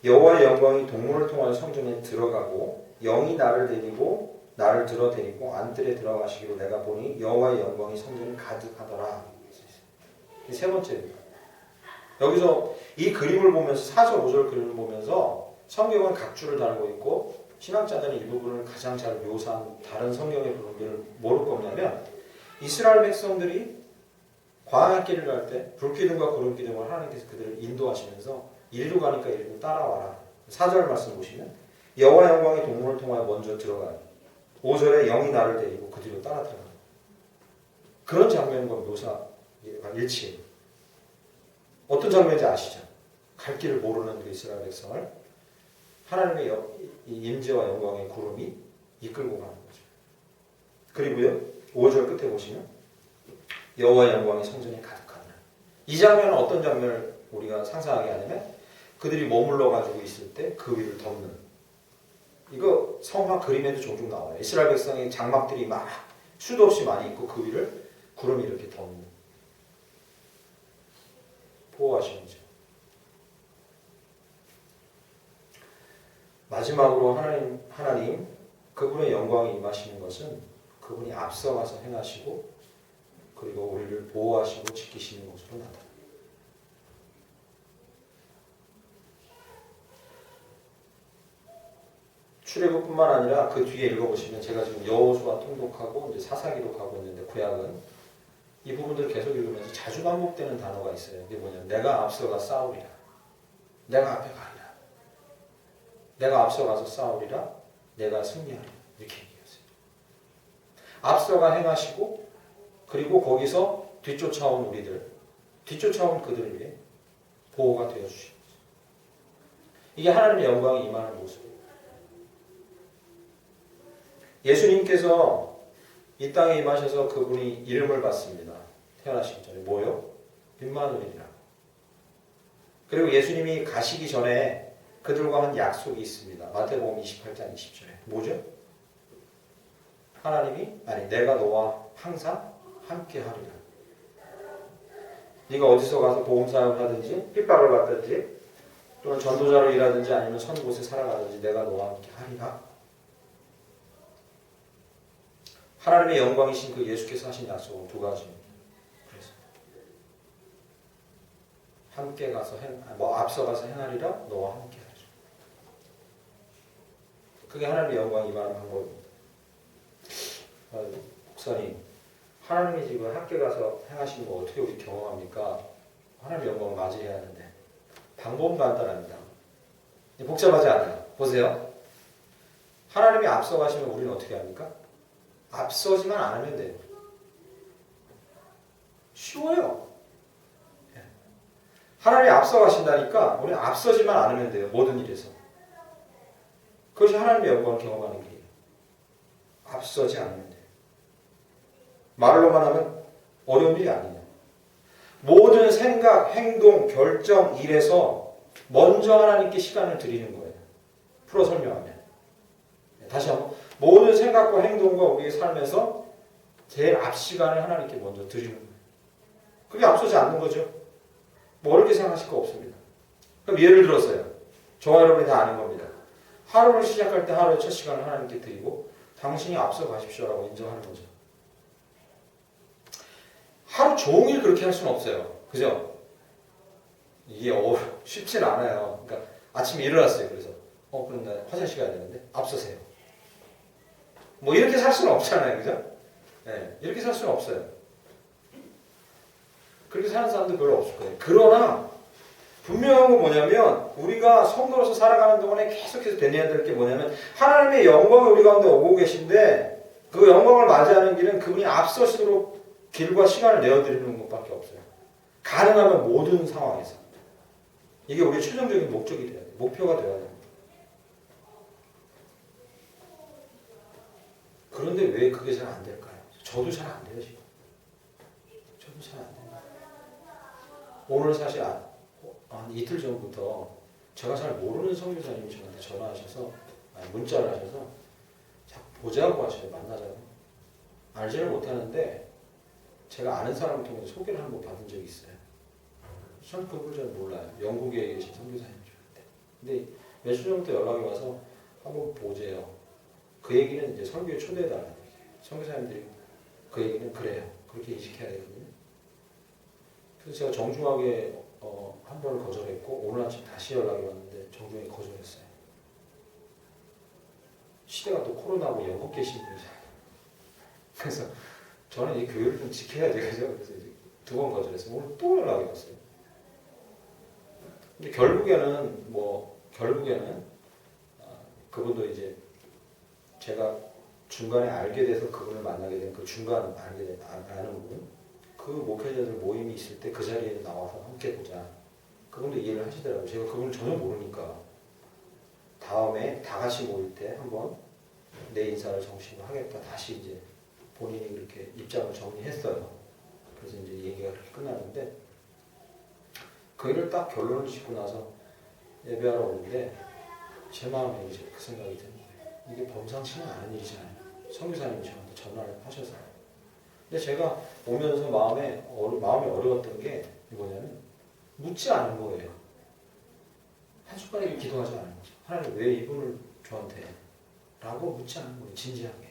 A: 여호와의 영광이 동물을 통하여 성전에 들어가고 영이 나를 데리고 나를 들어데리고 안뜰에 들어가시기로 내가 보니 여호와의 영광이 성전에 가득하더라. 이 세 번째입니다. 여기서 이 그림을 보면서 4절 5절 그림을 보면서 성경은 각주를 달고 있고 신학자들은 이 부분을 가장 잘 묘사한 다른 성경의 부분들을 뭐로 꼽냐면 이스라엘 백성들이 광야길을 갈 때 불기둥과 구름기둥을 하나님께서 그들을 인도하시면서 이리로 가니까 이리로 따라와라. 4절 말씀 보시면 여호와 영광이 동물을 통하여 먼저 들어가니 5절에 영이 나를 데리고 그 뒤로 따라 들어가니 그런 장면과 묘사가 일치해요. 어떤 장면인지 아시죠? 갈 길을 모르는 그 이스라엘 백성을 하나님의 이 임재와 영광의 구름이 이끌고 가는 거죠. 그리고요 5절 끝에 보시면 여호와의 영광이 성전에 가득하니라. 이 장면은 어떤 장면을 우리가 상상하게 하냐면 그들이 머물러 가지고 있을 때 그 위를 덮는, 이거 성막 그림에도 종종 나와요. 이스라엘 백성의 장막들이 막 수도 없이 많이 있고 그 위를 구름이 이렇게 덮는, 보호하시는 거죠. 마지막으로 하나님 그분의 영광이 임하시는 것은 그분이 앞서가서 행하시고 그리고 우리를 보호하시고 지키시는 것으로 나타납니다. 출애굽뿐만 아니라 그 뒤에 읽어보시면 제가 지금 여호수아 통독하고 이제 사사기도 가고 있는데 구약은 이 부분들을 계속 읽으면서 자주 반복되는 단어가 있어요. 이게 뭐냐면 내가 앞서가 싸우리라, 내가 앞에 가리라, 내가 앞서가서 싸우리라, 내가 승리하리라, 이렇게 얘기했어요. 앞서가 행하시고 그리고 거기서 뒤쫓아온 우리들, 뒤쫓아온 그들을 위해 보호가 되어주시는 거죠. 이게 하나님의 영광이 임하는 모습이에요. 예수님께서 이 땅에 임하셔서 그분이 이름을 받습니다. 태어나시기 전에 뭐요? 임마누엘이라고. 그리고 예수님이 가시기 전에 그들과 한 약속이 있습니다. 마태복음 28장 20절에 뭐죠? 내가 너와 항상 함께 하리라. 네가 어디서 가서 복음사역을 하든지 핍박을 받든지 또는 전도자로 일하든지 아니면 선 곳에 살아가든지 내가 너와 함께 하리라. 하나님의 영광이신 그 예수께서 하신 약속은 두 가지입니다. 그래서 함께 가서 앞서 가서 행하리라, 너와 함께 하리라. 그게 하나님의 영광이 임하는 방법입니다. 목사님, 하나님이 지금 함께 가서 행하시는 거 어떻게 우리 경험합니까? 하나님의 영광을 맞이해야 하는데 방법은 간단합니다. 복잡하지 않아요. 보세요. 하나님이 앞서 가시면 우리는 어떻게 합니까? 앞서지만 않으면 돼요. 쉬워요. 하나님이 앞서 가신다니까 우리는 앞서지만 않으면 돼요. 모든 일에서. 그것이 하나님의 영광을 경험하는 길이에요. 앞서지 않으면 돼요. 말로만 하면 어려운 일이 아니에요. 모든 생각, 행동, 결정, 일에서 먼저 하나님께 시간을 드리는 거예요. 풀어 설명하면. 다시 한번. 모든 생각과 행동과 우리의 삶에서 제일 앞 시간을 하나님께 먼저 드리는 거예요. 그게 앞서지 않는 거죠. 뭐 어렵게 생각하실 거 없습니다. 그럼 예를 들어서요. 저와 여러분이 다 아는 겁니다. 하루를 시작할 때 하루의 첫 시간을 하나님께 드리고 당신이 앞서 가십시오라고 인정하는 거죠. 하루 종일 그렇게 할 수는 없어요. 그죠? 이게 쉽진 않아요. 그러니까 아침에 일어났어요. 그래서 그럼 나 화장실 가야 되는데 앞서세요. 뭐 이렇게 살 수는 없잖아요. 그죠? 네, 이렇게 살 수는 없어요. 그렇게 사는 사람도 별로 없을 거예요. 그러나 분명한 건 뭐냐면 우리가 성도로서 살아가는 동안에 계속해서 되뇌야 될 게 뭐냐면 하나님의 영광이 우리 가운데 오고 계신데 그 영광을 맞이하는 길은 그분이 앞서시도록 길과 시간을 내어드리는 것밖에 없어요. 가능하면 모든 상황에서. 이게 우리의 최종적인 목적이 돼야 돼요. 목표가 되어야 돼요. 그런데 왜 그게 잘 안 될까요? 저도 잘 안 돼요, 지금. 저도 잘 안 돼요. 오늘 사실 한 이틀 전부터 제가 잘 모르는 선교사님이 저한테 전화하셔서, 문자를 하셔서 자꾸 보자고 하셔요, 만나자고. 알지를 못하는데 제가 아는 사람을 통해서 소개를 한번 받은 적이 있어요. 전 그걸 잘 몰라요. 영국에 계신 선교사님 중인데. 근데 며칠 전부터 연락이 와서 한번 보재요. 그 얘기는 이제 설교에 초대해달라는 얘기예요. 선교사님들이 그 얘기는 그래요. 그렇게 인식해야 되거든요. 그래서 제가 정중하게 한 번을 거절했고 오늘 아침 다시 연락이 왔는데 정중하게 거절했어요. 시대가 또 코로나고 영국 계신 분이잖아요. 그래서 저는 이 교회를 좀 지켜야 되겠죠. 그래서 이제 2번 거절했어요. 오늘 또 연락이 왔어요. 근데 결국에는 그분도 이제 제가 중간에 알게 돼서 그분을 만나게 된 그 중간 아는 분, 그 목회자들 모임이 있을 때 그 자리에 나와서 함께 보자. 그분도 이해를 하시더라고요. 제가 그분을 전혀 모르니까 다음에 다 같이 모일 때 한번 내 인사를 정식으로 하겠다. 다시 이제 본인이 그렇게 입장을 정리했어요. 그래서 이제 얘기가 그렇게 끝나는데 그 일을 딱 결론을 짓고 나서 예배하러 오는데 제 마음에 이제 그 생각이 드는 거예요. 이게 범상치는 않은 일이잖아요. 선교사님이 저한테 전화를 하셔서. 근데 제가 오면서 마음이 어려웠던 게 이거냐면 묻지 않은 거예요. 한순간에 기도하지 않은 거죠. 하나님 왜 이분을 저한테 라고 묻지 않은 거예요. 진지하게.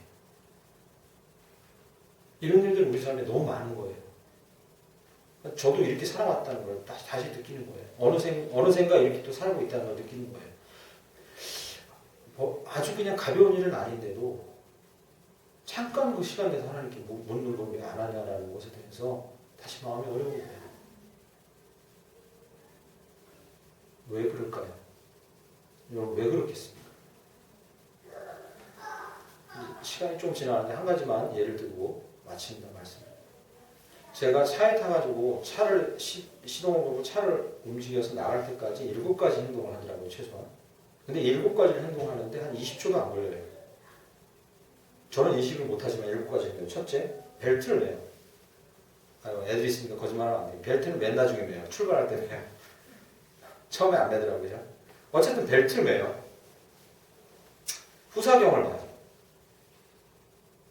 A: 이런 일들이 우리 삶에 너무 많은 거예요. 저도 이렇게 살아왔다는 걸 다시 느끼는 거예요. 어느샌가 이렇게 또 살고 있다는 걸 느끼는 거예요. 아주 그냥 가벼운 일은 아닌데도 잠깐 그 시간 내서 하나님께 묻는 걸 왜 안 하냐라는 것에 대해서 다시 마음이 어려운 거예요. 왜 그럴까요? 여러분 왜 그렇겠습니까? 시간이 좀 지나는데 한 가지만 예를 들고 마칩니다. 말씀. 제가 차에 타가지고 차를 시동을 걸고 차를 움직여서 나갈 때까지 7가지 행동을 하더라고요. 최소한. 근데 7가지를 행동하는데 한 20초도 안 걸려요. 저는 인식을 못하지만 7가지 행동. 첫째, 벨트를 매요. 애들이 있으니까 거짓말하면 안 돼요. 벨트는 맨 나중에 매요. 출발할 때 매요. 처음에 안 매더라고요. 어쨌든 벨트를 매요. 후사경을 봐요.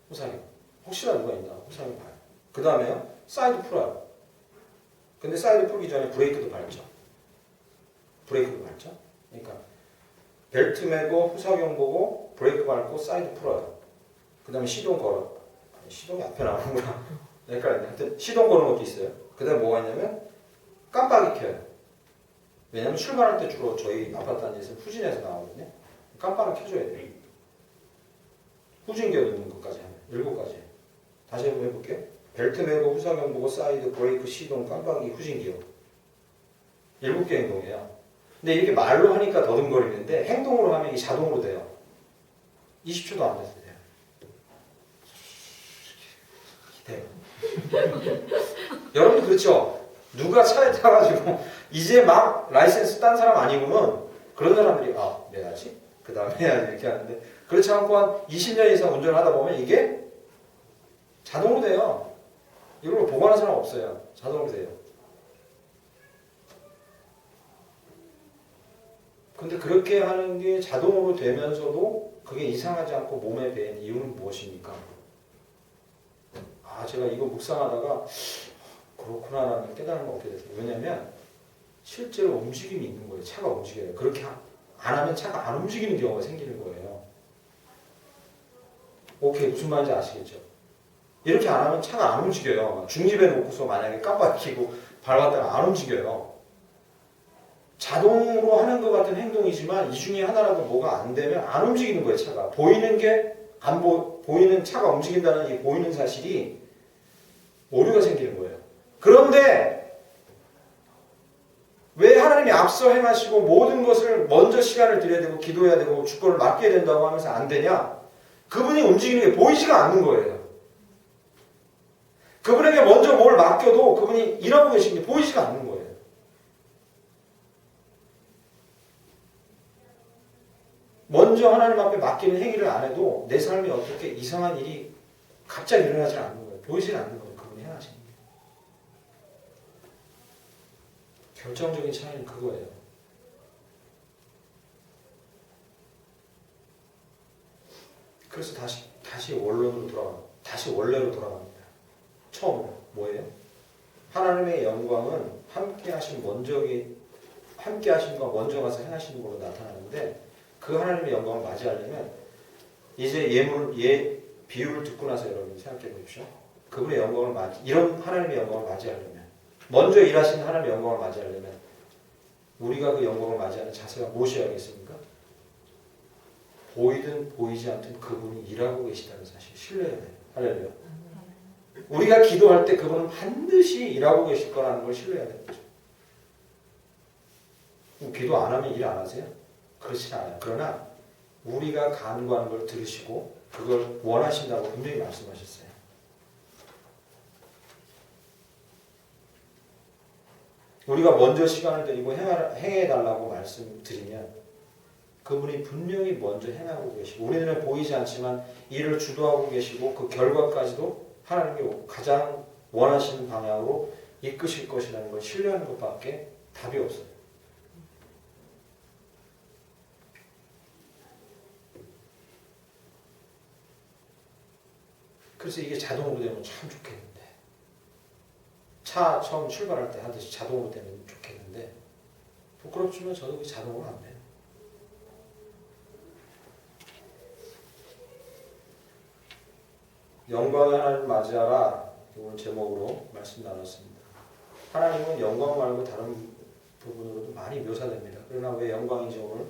A: 후사경. 혹시나 누가 있나 후사경 봐요. 그 다음에요. 사이드 풀어요. 근데 사이드 풀기 전에 브레이크도 밟죠. 그러니까 벨트 매고 후사경 보고 브레이크 밟고 사이드 풀어요. 그 다음에 시동 걸어. 시동이 앞에 나오는구나. 헷갈렸네. 하여튼 시동 거는 것도 있어요. 그 다음에 뭐가 있냐면 깜빡이 켜요. 왜냐면 출발할 때 주로 저희 아파트 단지에서 후진해서 나오거든요. 깜빡이 켜줘야 돼요. 후진기어 넣는 것까지 하면 7가지. 다시 한번 해볼게요. 벨트 매고 후사경 보고 사이드 브레이크 시동 깜빡이 후진기어 7개 행동이에요. 근데 이렇게 말로 하니까 더듬거리는데 행동으로 하면 이게 자동으로 돼요. 20초도 안 됐어요. 돼요. 여러분 그렇죠? 누가 차에 타가지고 이제 막 라이센스 딴 사람 아니고는 그런 사람들이 내야지 그 다음에 해야지 이렇게 하는데 그렇지 않고 한 20년 이상 운전을 하다 보면 이게 자동으로 돼요. 이걸 보관하는 사람 없어요. 자동으로 돼요. 근데 그렇게 하는 게 자동으로 되면서도 그게 이상하지 않고 몸에 배인 이유는 무엇입니까? 제가 이거 묵상하다가 그렇구나라는 깨달음을 얻게 됐어요. 왜냐면 실제로 움직임이 있는 거예요. 차가 움직여요. 그렇게 안 하면 차가 안 움직이는 경우가 생기는 거예요. 오케이, 무슨 말인지 아시겠죠? 이렇게 안 하면 차가 안 움직여요. 중립에 놓고서 만약에 깜빡 켜고 밟았다가 안 움직여요. 자동으로 하는 것 같은 행동이지만 이 중에 하나라도 뭐가 안 되면 안 움직이는 거예요. 차가. 보이는 게 보이는 차가 움직인다는 이 보이는 사실이 오류가 생기는 거예요. 그런데 왜 하나님이 앞서 행하시고 모든 것을 먼저 시간을 들여야 되고 기도해야 되고 주권을 맡겨야 된다고 하면서 안 되냐? 그분이 움직이는 게 보이지가 않는 거예요. 그분에게 먼저 뭘 맡겨도 그분이 일하고 계신 게 보이지가 않는 거예요. 먼저 하나님 앞에 맡기는 행위를 안 해도 내 삶에 어떻게 이상한 일이 갑자기 일어나지 않는 거예요. 보이지 않는 거예요. 그분이 행하시는 게. 결정적인 차이는 그거예요. 그래서 다시 원론으로 다시 원래로 돌아갑니다. 처음으로 뭐예요? 하나님의 영광은 함께 하심과 먼저 가서 행하시는 걸로 나타나는데 그 하나님의 영광을 맞이하려면 이제 비유를 듣고 나서 여러분 생각해 보십시오. 그분의 영광을 이런 하나님의 영광을 맞이하려면 먼저 일하신 하나님의 영광을 맞이하려면 우리가 그 영광을 맞이하는 자세가 무엇이어야겠습니까? 보이든 보이지 않든 그분이 일하고 계시다는 사실 신뢰해야 돼요. 할렐루야. 우리가 기도할 때 그분은 반드시 일하고 계실 거라는 걸 신뢰해야 되는 거죠. 기도 안 하면 일 안 하세요? 그렇지 않아요. 그러나 우리가 간구하는 걸 들으시고 그걸 원하신다고 분명히 말씀하셨어요. 우리가 먼저 시간을 드리고 행해달라고 말씀드리면 그분이 분명히 먼저 행하고 계시고 우리 눈에 보이지 않지만 일을 주도하고 계시고 그 결과까지도 하나님이 가장 원하시는 방향으로 이끄실 것이라는 걸 신뢰하는 것밖에 답이 없어요. 그래서 이게 자동으로 되면 참 좋겠는데 차 처음 출발할 때 하듯이 자동으로 되면 좋겠는데 부끄럽지만 저도 그게 자동으로 안 돼요. 영광의 하나님을 맞이하라 오늘 제목으로 말씀 나눴습니다. 하나님은 영광 말고 다른 부분으로도 많이 묘사됩니다. 그러나 왜 영광인지 오늘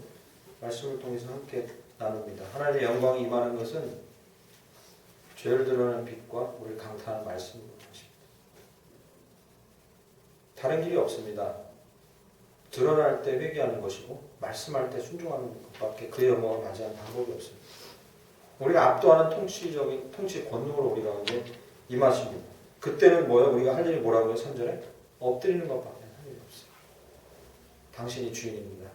A: 말씀을 통해서 함께 나눕니다. 하나님의 영광이 임하는 것은 죄를 드러내는 빛과 우리를 강타하는 말씀으로 하십니다. 다른 길이 없습니다. 드러날 때 회개하는 것이고 말씀할 때 순종하는 것밖에 그의 영광을 맞이하는 방법이 없습니다. 우리가 압도하는 통치적인 통치 권능으로 우리가 이제 임하십니다. 그때는 뭐예요? 우리가 할 일이 뭐라고요? 3절에 엎드리는 것밖에 할 일이 없어요. 당신이 주인입니다.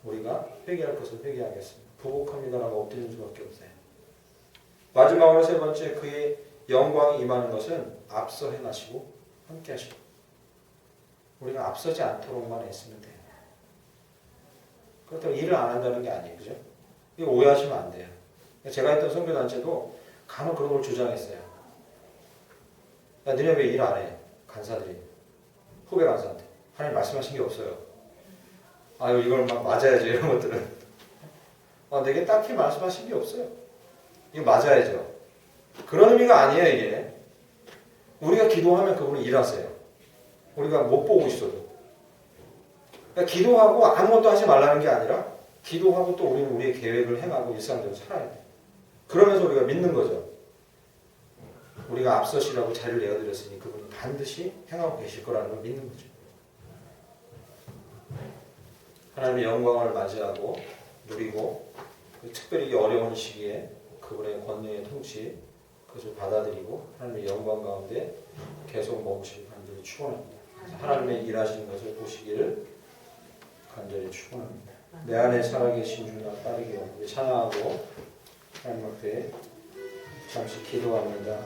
A: 우리가 회개할 것을 회개하겠습니다. 부복합니다라고 엎드리는 수밖에 없어요. 마지막으로 세 번째 그의 영광이 임하는 것은 앞서 행하시고 함께 하시고 우리가 앞서지 않도록만 애쓰면 돼요. 그렇다고 일을 안 한다는 게 아니에요. 그죠? 이거 오해하시면 안 돼요. 제가 했던 선교단체도 간혹 그런 걸 주장했어요. 야, 너네 왜 일 안 해? 간사들이. 후배 간사한테. 하나님 말씀하신 게 없어요. 아유, 이걸 막 맞아야지, 이런 것들은. 내게 딱히 말씀하신 게 없어요. 이거 맞아야죠. 그런 의미가 아니에요, 이게. 우리가 기도하면 그분이 일하세요. 우리가 못 보고 있어도. 그러니까 기도하고 아무것도 하지 말라는 게 아니라 기도하고 또 우리는 우리의 계획을 행하고 일상대로 살아야 돼요. 그러면서 우리가 믿는 거죠. 우리가 앞서시라고 자리를 내어드렸으니 그분이 반드시 행하고 계실 거라는 걸 믿는 거죠. 하나님의 영광을 맞이하고 누리고 특별히 이 어려운 시기에 그분의 권능의 통치 그것을 받아들이고 하나님의 영광 가운데 계속 머무시길 간절히 축원합니다. 하나님의 일하시는 것을 보시기를 간절히 축원합니다. 내 안에 살아계신 주나 빠르게 찬양하고 하나님 앞에 잠시 기도합니다.